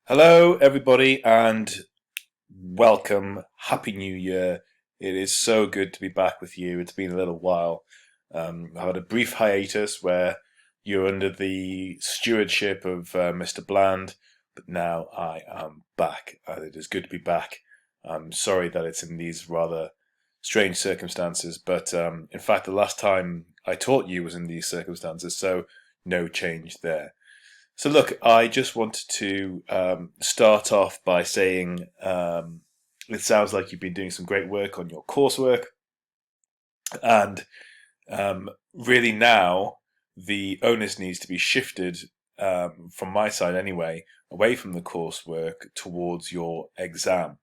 Hello, everybody, and welcome. Happy New Year. It is so good to be back with you. It's been a little while. I had a brief hiatus where you're under the stewardship of Mr. Bland, but now I am back. It is good to be back. I'm sorry that it's in these rather strange circumstances, but in fact, the last time I taught you was in these circumstances, so no change there. So look, I just wanted to start off by saying it sounds like you've been doing some great work on your coursework, and really now the onus needs to be shifted from my side anyway, away from the coursework towards your exam.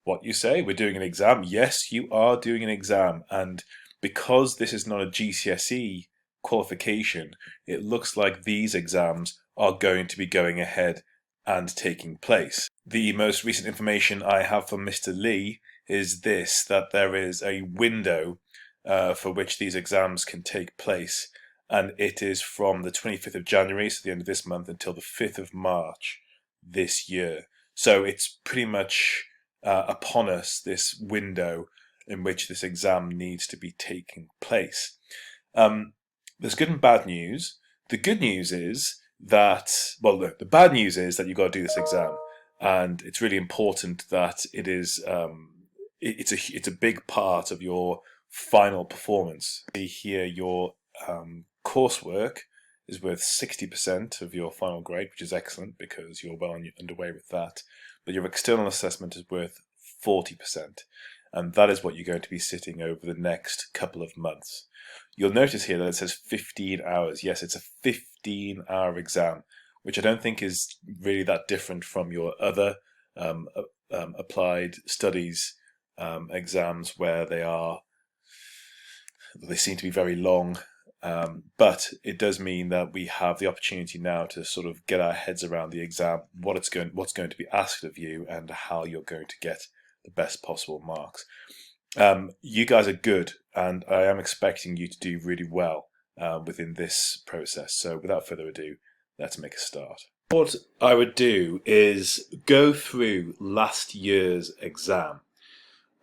What you say? We're doing an exam? Yes, you are doing an exam, and because this is not a GCSE qualification, it looks like these exams are going to be going ahead and taking place. The most recent information I have from Mr. Lee is this, that there is a window for which these exams can take place, and it is from the 25th of January, so the end of this month, until the 5th of March this year. So it's pretty much upon us, this window in which this exam needs to be taking place. There's good and bad news. The good news is that, well, look, the bad news is that you've got to do this exam, and it's really important that it is. It's a big part of your final performance. Here, your coursework is worth 60% of your final grade, which is excellent because you're well underway with that. But your external assessment is worth 40%, and that is what you're going to be sitting over the next couple of months. You'll notice here that it says 15 hours. Yes, it's a 15-hour exam, which I don't think is really that different from your other applied studies exams, where they seem to be very long. But it does mean that we have the opportunity now to sort of get our heads around the exam, what's going to be asked of you, and how you're going to get the best possible marks. You guys are good, and I am expecting you to do really well within this process. So without further ado, let's make a start. What I would do is go through last year's exam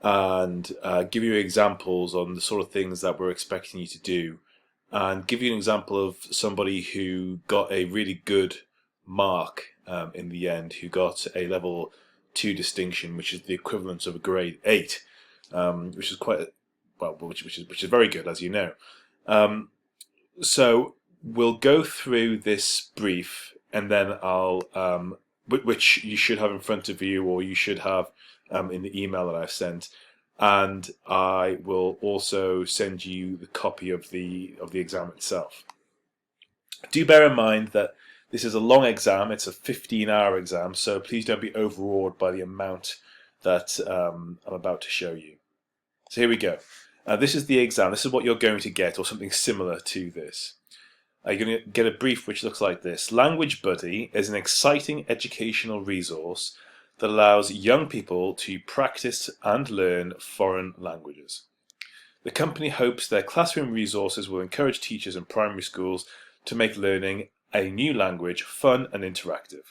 and give you examples on the sort of things that we're expecting you to do, and give you an example of somebody who got a really good mark in the end, who got a level 2 distinction, which is the equivalent of a grade 8, which is quite which is very good, as you know. So we'll go through this brief, and then I'll which you should have in front of you, or you should have in the email that I've sent. And I will also send you the copy of the exam itself. Do bear in mind that this is a long exam. It's a 15-hour exam, so please don't be overawed by the amount that I'm about to show you. So here we go. This is the exam. This is what you're going to get, or something similar to this. You're going to get a brief which looks like this. Language Buddy is an exciting educational resource that allows young people to practice and learn foreign languages. The company hopes their classroom resources will encourage teachers in primary schools to make learning a new language fun and interactive.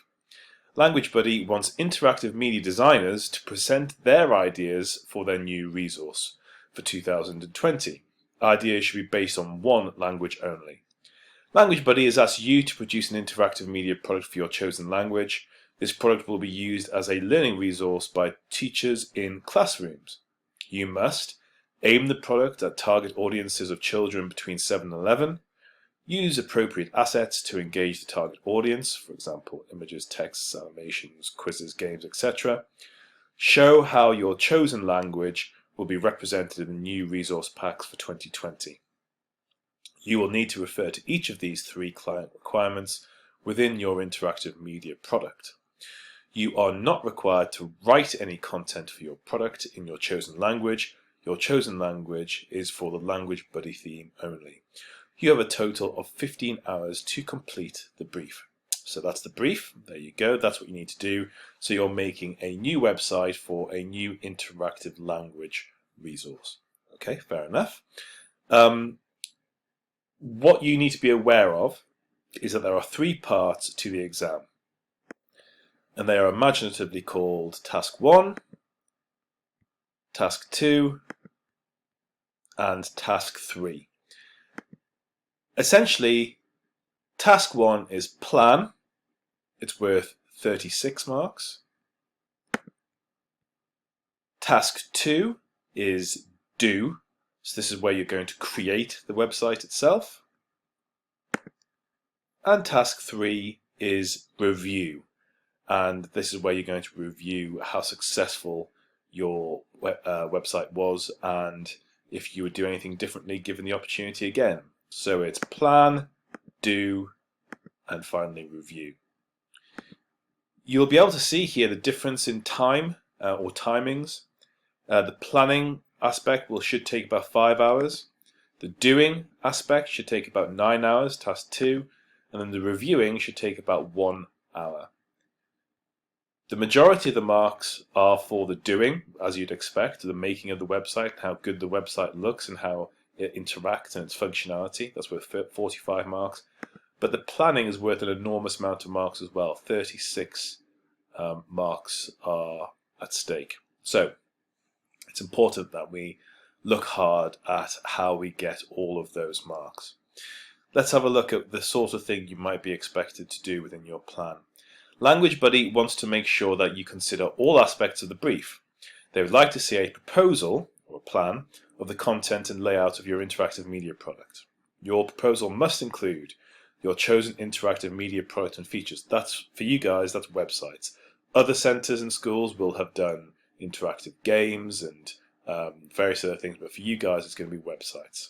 Language Buddy wants interactive media designers to present their ideas for their new resource for 2020. Ideas should be based on one language only. Language Buddy has asked you to produce an interactive media product for your chosen language. This product will be used as a learning resource by teachers in classrooms. You must aim the product at target audiences of children between 7 and 11, use appropriate assets to engage the target audience, for example, images, texts, animations, quizzes, games, etc. Show how your chosen language will be represented in the new resource packs for 2020. You will need to refer to each of these 3 client requirements within your interactive media product. You are not required to write any content for your product in your chosen language. Your chosen language is for the Language Buddy theme only. You have a total of 15 hours to complete the brief. So that's the brief. There you go. That's what you need to do. So you're making a new website for a new interactive language resource. Okay, fair enough. What you need to be aware of is that there are 3 parts to the exam. and they are imaginatively called Task 1, Task 2, and Task 3. Essentially, Task 1 is plan. It's worth 36 marks. Task 2 is do. So this is where you're going to create the website itself. And Task 3 is review. And this is where you're going to review how successful your website was and if you would do anything differently given the opportunity again. So it's plan, do, and finally review. You'll be able to see here the difference in time or timings. The planning aspect should take about 5 hours. The doing aspect should take about 9 hours, task 2, and then the reviewing should take about 1 hour. The majority of the marks are for the doing, as you'd expect, the making of the website, how good the website looks and how it interacts and its functionality. That's worth 45 marks. But the planning is worth an enormous amount of marks as well. 36 marks are at stake. So it's important that we look hard at how we get all of those marks. Let's have a look at the sort of thing you might be expected to do within your plan. Language Buddy wants to make sure that you consider all aspects of the brief. They would like to see a proposal or a plan of the content and layout of your interactive media product. Your proposal must include your chosen interactive media product and features. That's for you guys, that's websites. Other centers and schools will have done interactive games and various other things, but for you guys it's going to be websites.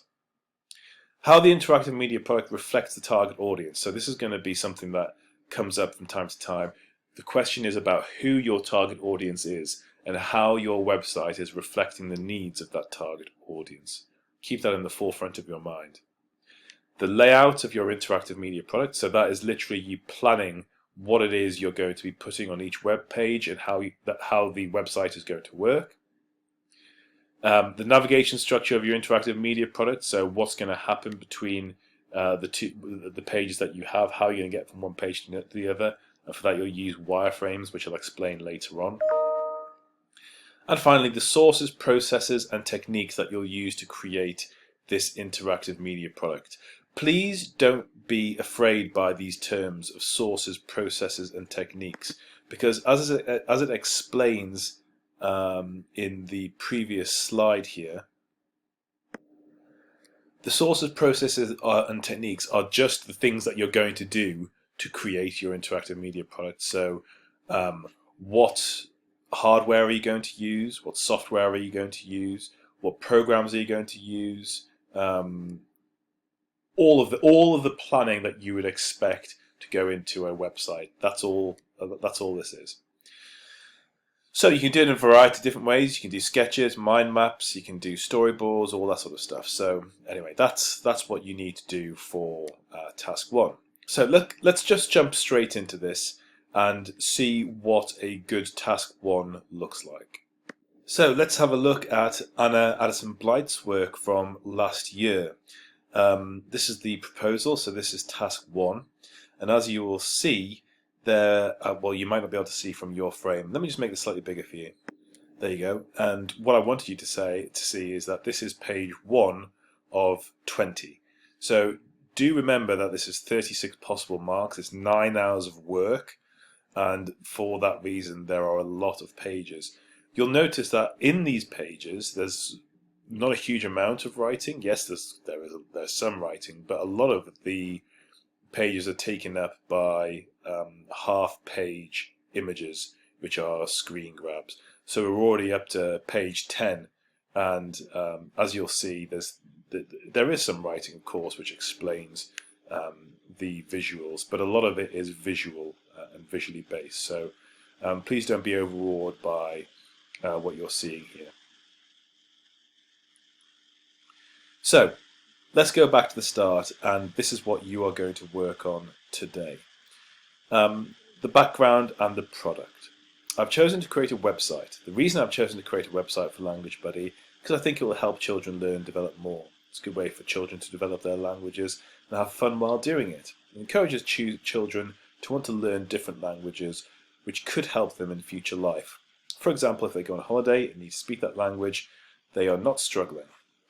How the interactive media product reflects the target audience. So this is going to be something that comes up from time to time. The question is about who your target audience is and how your website is reflecting the needs of that target audience. Keep that in the forefront of your mind. The layout of your interactive media product, so that is literally you planning what it is you're going to be putting on each web page and how the website is going to work. The navigation structure of your interactive media product, so what's going to happen between the pages that you have, how you're going to get from one page to the other, and for that you'll use wireframes, which I'll explain later on. And finally, the sources, processes, and techniques that you'll use to create this interactive media product. Please don't be afraid by these terms of sources, processes, and techniques, because as it explains in the previous slide here, the sources, processes, and techniques are just the things that you're going to do to create your interactive media product. So what hardware are you going to use? What software are you going to use? What programs are you going to use? All of the planning that you would expect to go into a website. That's all this is. So you can do it in a variety of different ways. You can do sketches, mind maps, you can do storyboards, all that sort of stuff. So anyway, that's what you need to do for task 1. So let's just jump straight into this and see what a good task 1 looks like. So let's have a look at Anna Addison Blight's work from last year. This is the proposal, so this is task 1. And as you will see, there, well, you might not be able to see from your frame. Let me just make this slightly bigger for you. There you go. And what I wanted you to see is that this is page 1 of 20. So do remember that this is 36 possible marks. It's 9 hours of work, and for that reason, there are a lot of pages. You'll notice that in these pages, there's not a huge amount of writing. Yes, there's some writing, but a lot of the pages are taken up by half-page images, which are screen grabs. So we're already up to page 10, and as you'll see, there is some writing, of course, which explains the visuals, but a lot of it is visual and visually based. So please don't be overawed by what you're seeing here. So let's go back to the start, and this is what you are going to work on today. The background and the product. I've chosen to create a website. The reason I've chosen to create a website for Language Buddy is because I think it will help children learn and develop more. It's a good way for children to develop their languages and have fun while doing it. It encourages children to want to learn different languages which could help them in future life. For example, if they go on holiday and need to speak that language, they are not struggling.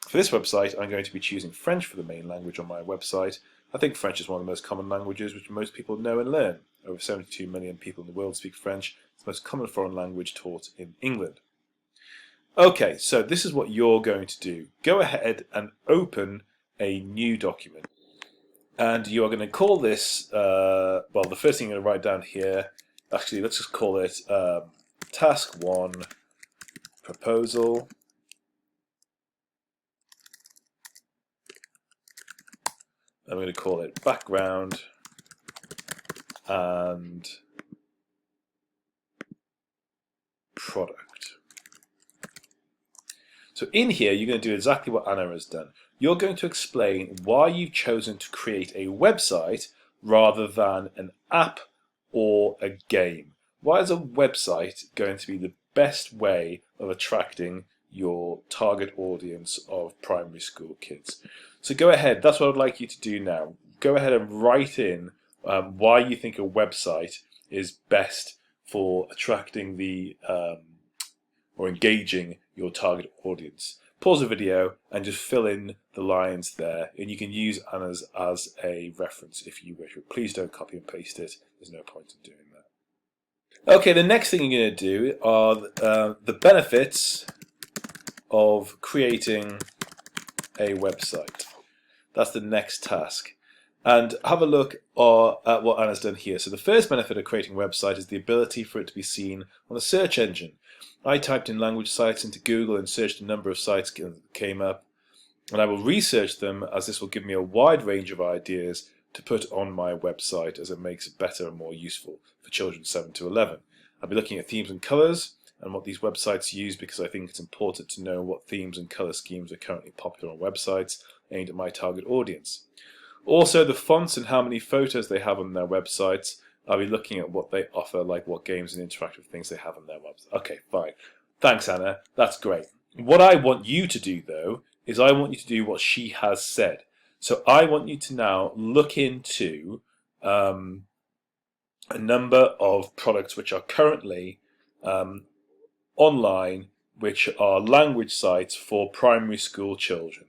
For this website, I'm going to be choosing French for the main language on my website. I think French is one of the most common languages which most people know and learn. Over 72 million people in the world speak French. It's the most common foreign language taught in England. Okay, so this is what you're going to do. Go ahead and open a new document. And you are going to call this, well, the first thing you're going to write down here, actually, let's just call it Task 1 Proposal. I'm going to call it Background and Product. So in here, you're going to do exactly what Anna has done. You're going to explain why you've chosen to create a website rather than an app or a game. Why is a website going to be the best way of attracting your target audience of primary school kids? So go ahead, that's what I'd like you to do now. Go ahead and write in why you think a website is best for attracting the or engaging your target audience. Pause the video and just fill in the lines there, and you can use Anna's as a reference if you wish, but please don't copy and paste it. There's no point in doing that. Okay, the next thing you're going to do are the benefits of creating a website. That's the next task. And have a look at what Anna's done here. So the first benefit of creating a website is the ability for it to be seen on a search engine. I typed in language sites into Google and searched a number of sites that came up, and I will research them, as this will give me a wide range of ideas to put on my website, as it makes it better and more useful for children 7 to 11. I'll be looking at themes and colours and what these websites use, because I think it's important to know what themes and colour schemes are currently popular on websites aimed at my target audience. Also, the fonts and how many photos they have on their websites. I'll be looking at what they offer, like what games and interactive things they have on their website. Okay, fine. Thanks, Anna. That's great. What I want you to do, though, is I want you to do what she has said. So I want you to now look into a number of products which are currently online, which are language sites for primary school children.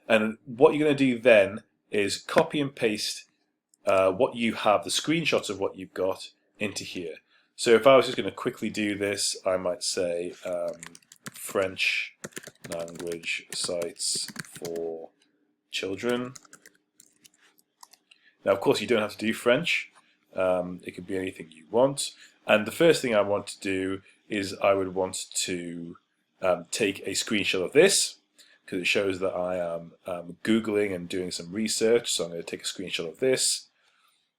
And what you're going to do then is copy and paste what you have, the screenshots of what you've got, into here. So if I was just going to quickly do this, I might say French language sites for children. Now, of course, you don't have to do French. It could be anything you want. And the first thing I want to do is I would want to take a screenshot of this, because it shows that I am Googling and doing some research. So I'm going to take a screenshot of this,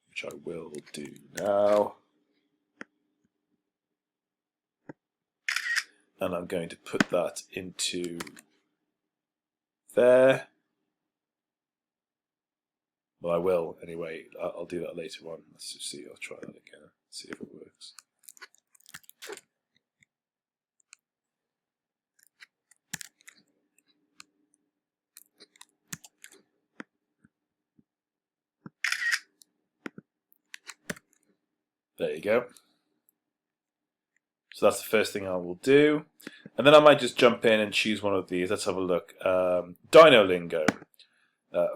which I will do now. And I'm going to put that into there. Well, I will anyway. I'll do that later on. Let's just see. I'll try that again. See if it works. There you go. So that's the first thing I will do. And then I might just jump in and choose one of these. Let's have a look. Dino-lingo.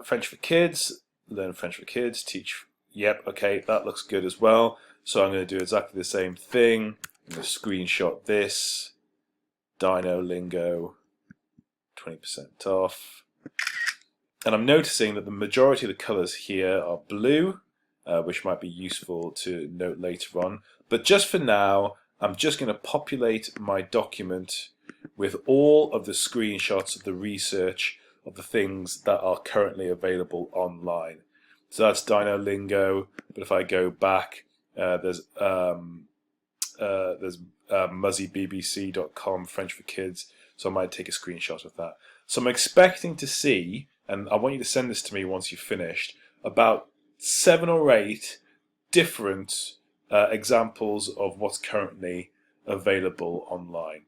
French for kids. Learn French for kids. Teach. Yep, okay, that looks good as well. So I'm going to do exactly the same thing. I'm going to screenshot this. Dino-lingo. 20% off. And I'm noticing that the majority of the colours here are blue, which might be useful to note later on. But just for now, I'm just going to populate my document with all of the screenshots of the research of the things that are currently available online. So that's Dino-lingo, but if I go back, there's muzzybbc.com, French for kids, so I might take a screenshot of that. So I'm expecting to see, and I want you to send this to me once you've finished, about 7 or 8 different examples of what's currently available online.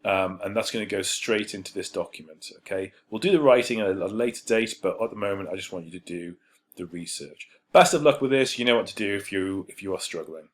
And that's going to go straight into this document. Okay, we'll do the writing at a later date, but at the moment I just want you to do the research. Best of luck with this. You know what to do if you are struggling.